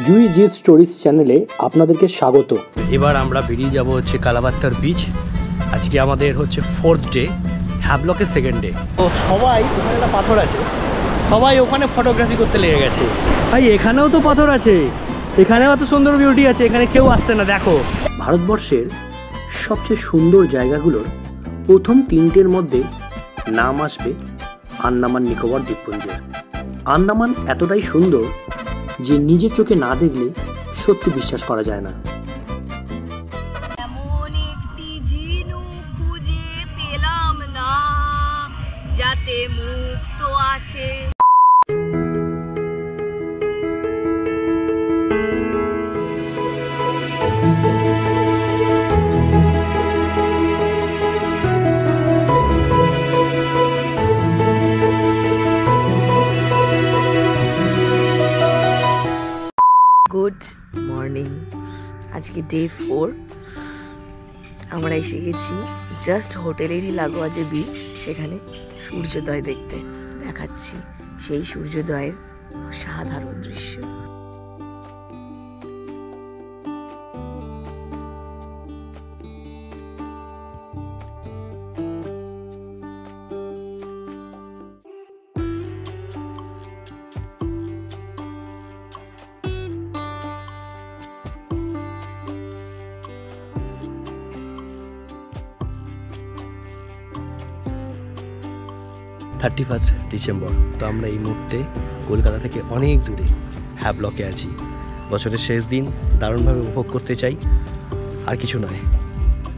জুই Jeet stories চ্যানেলে আপনাদেরকে স্বাগত। এবার আমরা বেরিয়ে যাব হচ্ছে কালাপাত্তার বিচ। আজকে আমাদের হচ্ছে 4th ডে, হ্যাভলকের 2nd ডে। তো সবাই ওখানে একটা পাথর আছে, সবাই ওখানে ফটোগ্রাফি করতে লেগে গেছে। ভাই এখানেও তো পাথর আছে, এখানেও এত সুন্দর বিউটি আছে, এখানে কেউ আসছে না। দেখো, ভারতবর্ষের সবচেয়ে সুন্দর জায়গাগুলোর প্রথম 3টের মধ্যে নাম আসবে আন্দামান নিকোবর দ্বীপপুঞ্জের। আন্দামান এতটাই সুন্দর যে নিজের চোখে না দেখলে সত্যি বিশ্বাস করা যায় না। এমন একটি ঝিনুক খুঁজে পেলাম না যাতে মুক্ত আছে। গুড মর্নিং, আজকে ডে 4। আমরা এসে গেছি জাস্ট হোটেলেরই লাগোয়া যে বিচ, সেখানে সূর্যোদয় দেখতে। দেখাচ্ছি সেই সূর্যোদয়ের সাধারণ দৃশ্য। ডিসেম্বর। তো আমরা এই মুহূর্তে কলকাতা থেকে অনেক দূরে হ্যাভলকে আছি। বছরের শেষ দিন দারুণভাবে উপভোগ করতে চাই, আর কিছু নয়।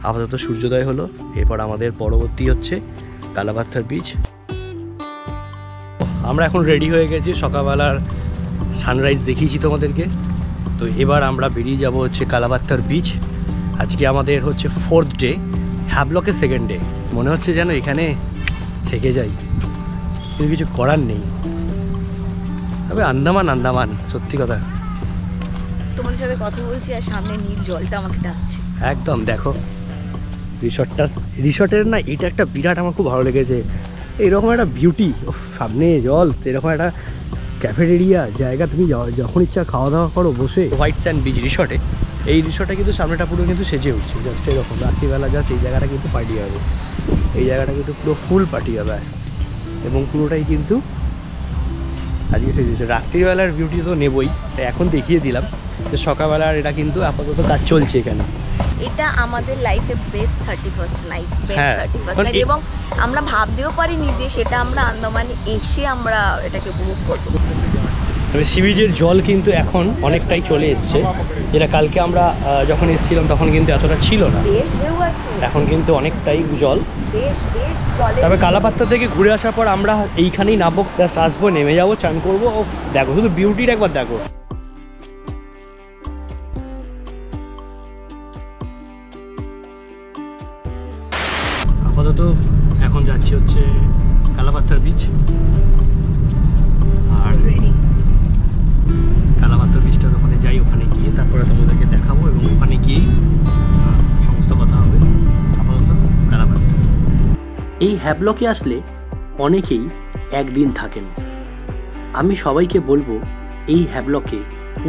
আপাতত সূর্যোদয় হলো, এরপর আমাদের পরবর্তী হচ্ছে কালাপাত্তার বিচ। আমরা এখন রেডি হয়ে গেছি, সকালবেলার সানরাইজ দেখিয়েছি তোমাদেরকে। তো এবার আমরা বেরিয়ে যাব হচ্ছে কালাপাত্তার বিচ। আজকে আমাদের হচ্ছে 4th ডে, হ্যাভলকের 2nd ডে। মনে হচ্ছে যেন এখানে থেকে যাই, কিন্তু কিছু করার নেই। তবে আন্দামান সত্যি কথা। তোমাদের সাথে কথা বলছি আর সামনে নীল জলটা আমাকে ডাকছে। একদম দেখো রিসর্টের না, এটা একটা বিরাট আমার খুব ভালো লেগেছে। এরকম একটা বিউটি, সামনে জল, এরকম একটা ক্যাফেটেরিয়া জায়গা, তুমি যখন ইচ্ছা খাওয়া দাওয়া করো বসে। হোয়াইট স্যান্ড বিচ রিসর্টে, এই রিসর্টটা কিন্তু সামনেটা পুরো কিন্তু সেজে উঠছে জাস্ট এরকম। রাত্রিবেলা জাস্ট এই জায়গাটা কিন্তু পার্টি হবে, এই জায়গাটা কিন্তু পুরো ফুল পার্টি হবে, এবং পুরোটাই কিন্তু আজকে সেজেছে। রাত্রিবেলার বিউটি তো নেবই, তাই এখন দেখিয়ে দিলাম যে সকালবেলার এটা কিন্তু আপাতত কাজ চলছে এখানে। এটা আমাদের লাইফে বেস্ট 31st নাইট, এবং আমরা ভাবতেও পারিনি যে সেটা আমরা আন্দামানে এসে আমরা এটাকে উপভোগ করবো। তবে সি বিচের জল কিন্তু এখন অনেকটাই চলে এসছে, যেটা কালকে আমরা যখন এসেছিলাম তখন কিন্তু এতটা ছিল না। এখন কিন্তু অনেকটাই জল। তবে কালাপাত্তা থেকে ঘুরে আসার পর আমরা এইখানেই নামবো, জাস্ট আসবো, নেমে যাবো, চান করবো। ও দেখো, শুধু বিউটির একবার দেখো। আপাতত এখন যাচ্ছি হচ্ছে কালাপাত্তার বিচ, আর কালাপাত্তার বিচটার ওখানে যাই, ওখানে গিয়ে তারপরে তোমাদেরকে দেখাবো, এবং ওখানে গিয়েই সমস্ত কথা হবে। আপাতত কালাপাত্তা। এই হ্যাভলকে আসলে অনেকেই একদিন থাকেন। আমি সবাইকে বলবো এই হ্যাভলকে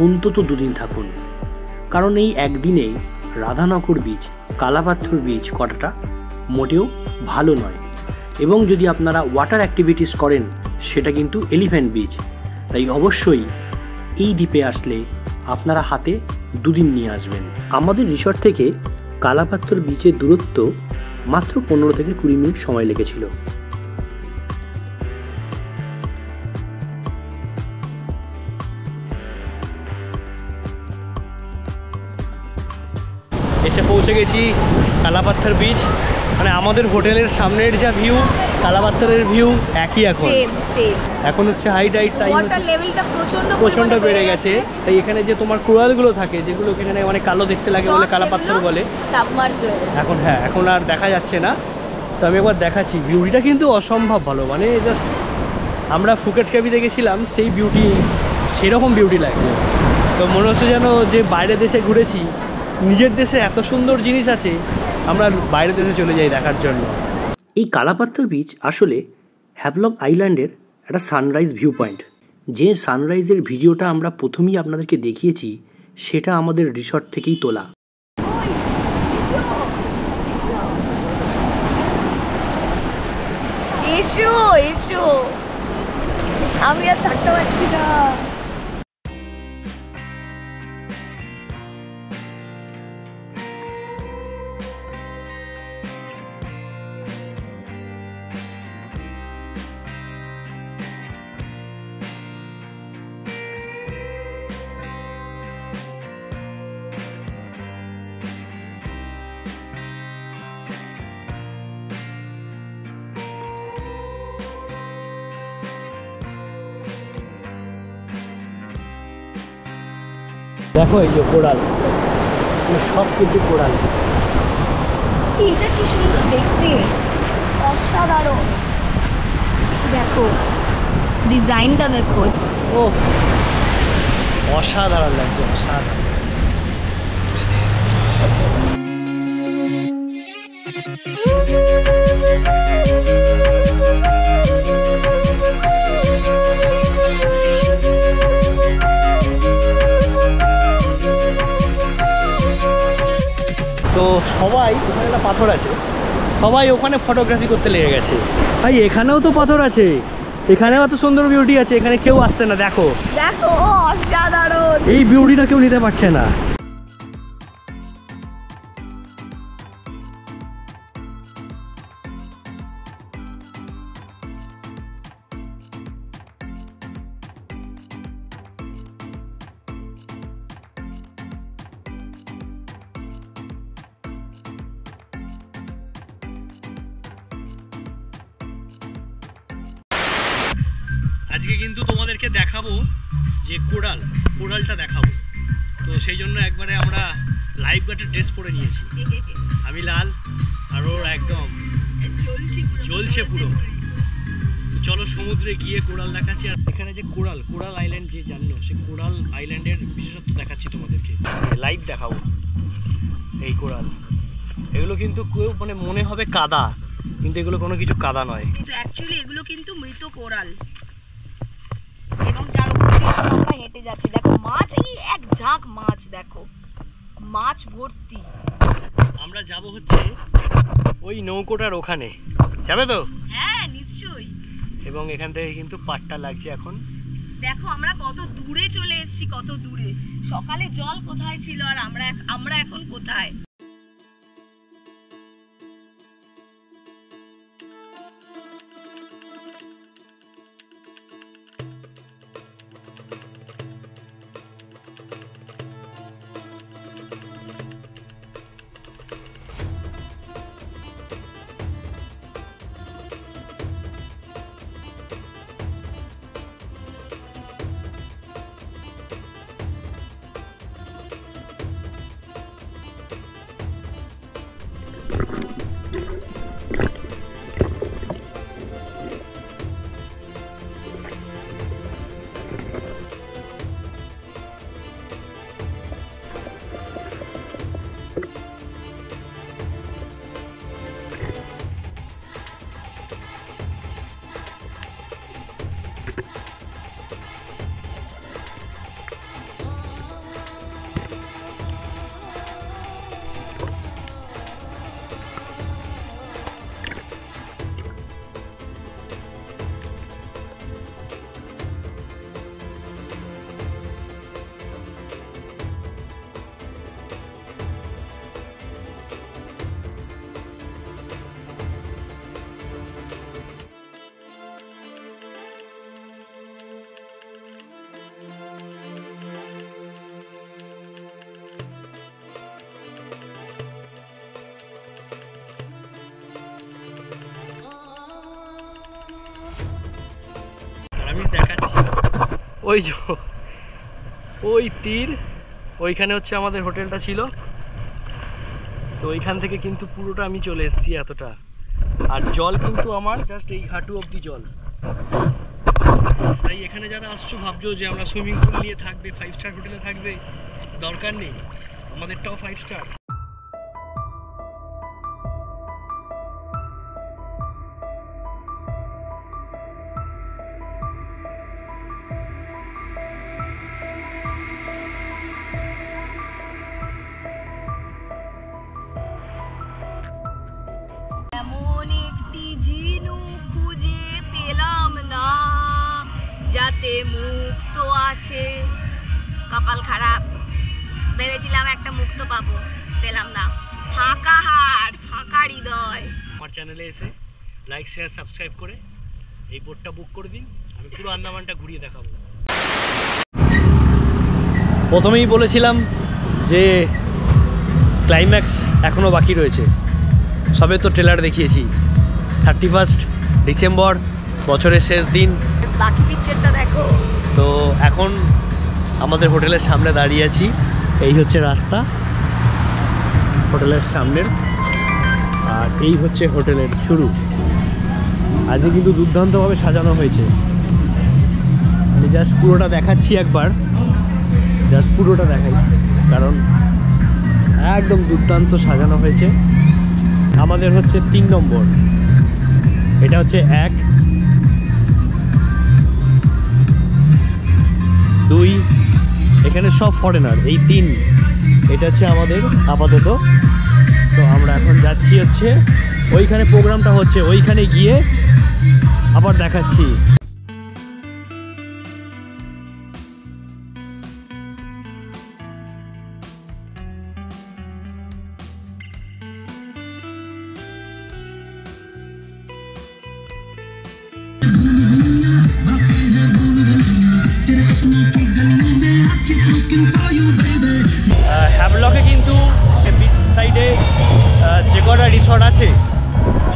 অন্তত 2 দিন থাকুন, কারণ এই একদিনেই রাধানগর বিচ, কালাপাত্তার বিচ করাটা মোটেও ভালো নয়। এবং যদি আপনারা ওয়াটার অ্যাক্টিভিটিস করেন, সেটা কিন্তু এলিফ্যান্ট বিচ। তাই অবশ্যই এই দ্বীপে আসলে আপনারা হাতে 2 দিন নিয়ে আসবেন। আমাদের রিসর্ট থেকে কালাপাত্তার বিচের দূরত্ব মাত্র 15 থেকে 20 মিনিট সময় লেগেছিল। এসে পৌঁছে গেছি কালাপাত্তার বিচ। মানে আমাদের হোটেলের সামনের যা ভিউ, কালাপাত্তারের ভিউ একই। এখন হচ্ছে হাই টাইড, তাই প্রচণ্ড বেড়ে গেছে। তাই এখানে যে তোমার কোরালগুলো থাকে, যেগুলো এখানে অনেক কালো দেখতে লাগে বলে কালাপাত্তার বলে, এখন এখন আর দেখা যাচ্ছে না। তো আমি একবার দেখাচ্ছি, বিউটিটা কিন্তু অসম্ভব ভালো। মানে জাস্ট আমরা ফুকেট ক্যাবিতে গেছিলাম, সেই বিউটি, সেরকম বিউটি লাগবে। তো মনে হচ্ছে যেন যে বাইরের দেশে ঘুরেছি, নিজের দেশে এত সুন্দর জিনিস আছে, আমরা বাইরের দেশে চলে যাই দেখার জন্য। এই কালাপাত্তার বিচ আসলে হ্যাভলক আইল্যান্ডের একটা সানরাইজ ভিউ পয়েন্ট। যে সানরাইজের ভিডিওটা আমরা প্রথমেই আপনাদেরকে দেখিয়েছি সেটা আমাদের রিসর্ট থেকেই তোলা। এসো এসো, আমি আর থাকতে পারছি না। দেখো এই যে কোরাল, সব কিছু কোরাল। এটা কি সুন্দর দেখতে, অসাধারণ। দেখো ডিজাইনটা দেখো, ও অসাধারণ লাগছে, অসাধারণ। তো সবাই ওখানে একটা পাথর আছে, সবাই ওখানে ফটোগ্রাফি করতে লেগে গেছে। ভাই এখানেও তো পাথর আছে, এখানেও এত সুন্দর বিউটি আছে, এখানে কেউ আসছে না। দেখো দেখো অসাধারণ, এই বিউটিটা কেউ নিতে পারছে না। আজকে কিন্তু তোমাদেরকে দেখাবো যে কোরালটা দেখাবো। তো সেই জন্য একবারে আমরা লাইফ গার্ডের ড্রেস পরে নিয়েছি। আমি লাল আর ওর একদম জ্বলছে পুরো। তো চলো সমুদ্রে গিয়ে কোরাল দেখাচ্ছি। আর এখানে যে কোরাল আইল্যান্ড যে জানো, সেই কোরাল আইল্যান্ডের বিশেষত্ব দেখাচ্ছি তোমাদেরকে, লাইভ দেখাবো। এই কোরাল এগুলো কিন্তু কেউ মানে মনে হবে কাদা, কিন্তু এগুলো কোনো কিছু কাদা নয়, কিন্তু অ্যাকচুয়ালি এগুলো কিন্তু মৃত কোরাল। এবং যার উপরে আমরা হেঁটে যাচ্ছি, দেখো মাছ, এই এক ঝাঁক মাছ, দেখো মাছ ভর্তি। আমরা যাব হচ্ছে ওই নৌকোটার ওখানে, যাবে তো? হ্যাঁ নিশ্চয়ই। এবং এখান থেকে কিন্তু পাটটা লাগছে এখন। দেখো আমরা কত দূরে চলে এসেছি, কত দূরে। সকালে জল কোথায় ছিল আর আমরা এখন কোথায়। দেখাচ্ছি ওই যে ওই তীর, ওইখানে হচ্ছে আমাদের হোটেলটা ছিল। তো ওইখান থেকে কিন্তু পুরোটা আমি চলে এসেছি এতটা। আর জল কিন্তু আমার জাস্ট এই হাঁটু অবধি জল। তাই এখানে যারা আসছো ভাবছো যে আমরা সুইমিং পুল নিয়ে থাকবে, 5 স্টার হোটেলে থাকবে, দরকার নেই, আমাদেরটাও 5 স্টার। হাতে মুক্তো আছে, কপাল খারাপ, ভেবেছিলাম একটা মুক্তো পাবো, পেলাম না। ফাঁকা হাট, ফাঁকা হৃদয়। আমার চ্যানেলে এসে লাইক শেয়ার সাবস্ক্রাইব করে এই বোটটা বুক করে দিন, আমি পুরো আন্দামানটা ঘুরিয়ে দেখাবো। প্রথমেই বলেছিলাম যে ক্লাইম্যাক্স এখনও বাকি রয়েছে, সবে তো ট্রেলার দেখিয়েছি। 31 ডিসেম্বর, বছরের শেষ দিন, বাকি পিকচারটা দেখো। তো এখন আমাদের হোটেলের সামনে দাঁড়িয়ে আছি, এই হচ্ছে রাস্তা হোটেলের সামনের, আর এই হচ্ছে হোটেলের শুরু। আজকে কিন্তু দুর্দান্তভাবে সাজানো হয়েছে, আমি জাস্ট পুরোটা দেখাচ্ছি একবার, জাস্ট পুরোটা দেখাই, কারণ একদম দুর্দান্ত সাজানো হয়েছে। আমাদের হচ্ছে 3 নম্বর, এটা হচ্ছে 1, 2, এখানে সব ফরেনার, এই 3, এটা হচ্ছে আমাদের আপাতত। তো আমরা এখন যাচ্ছি হচ্ছে ওইখানে প্রোগ্রামটা হচ্ছে, ওইখানে গিয়ে আবার দেখাচ্ছি। হ্যাভলকে কিন্তু বিচ সাইডে যে কটা রিসর্ট আছে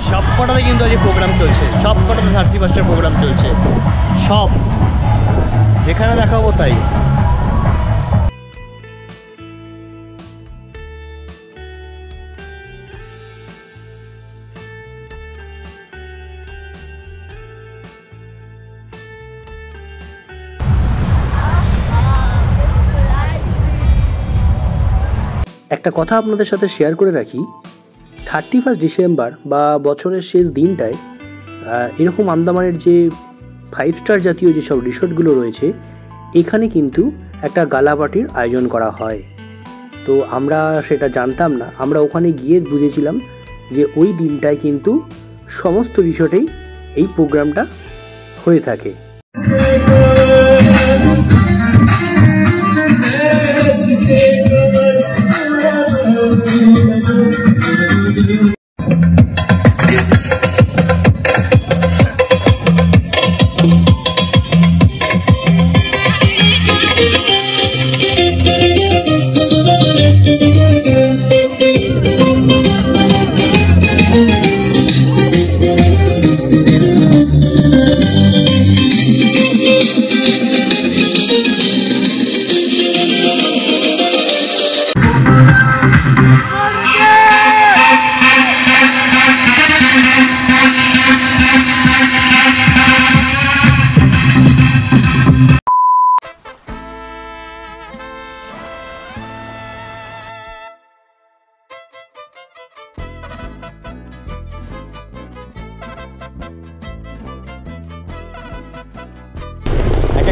সব কটাতে কিন্তু আজ প্রোগ্রাম চলছে, সব কটাতে 31 প্রোগ্রাম চলছে, সব যেখানে দেখাবো তাই। একটা কথা আপনাদের সাথে শেয়ার করে রাখি, 31 ডিসেম্বর বা বছরের শেষ দিনটায় এরকম আন্দামানের যে 5 স্টার জাতীয় যেসব রিসোর্টগুলো রয়েছে এখানে কিন্তু একটা গালা পার্টির আয়োজন করা হয়। তো আমরা সেটা জানতাম না, আমরা ওখানে গিয়ে বুঝেছিলাম যে ওই দিনটায় কিন্তু সমস্ত রিসোর্টেই এই প্রোগ্রামটা হয়ে থাকে।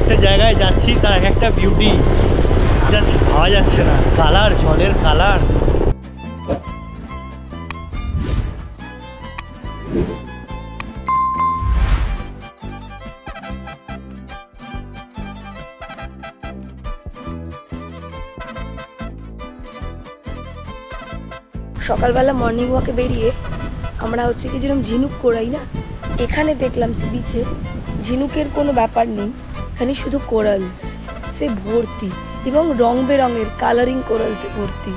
একটা জায়গায় যাচ্ছি তার এক একটা বিউটি জাস্ট ভাবা যাচ্ছে না, কালার, জলের কালার। সকালবেলা মর্নিং ওয়াকে বেরিয়ে আমরা হচ্ছে কি যেরকম ঝিনুক কোরাই না, এখানে দেখলাম সে বিচে ঝিনুকের কোনো ব্যাপার নেই, এখানে শুধু কোরালস, সে ভর্তি এবং রং বেরঙের কালারিং কোরালসে ভর্তি।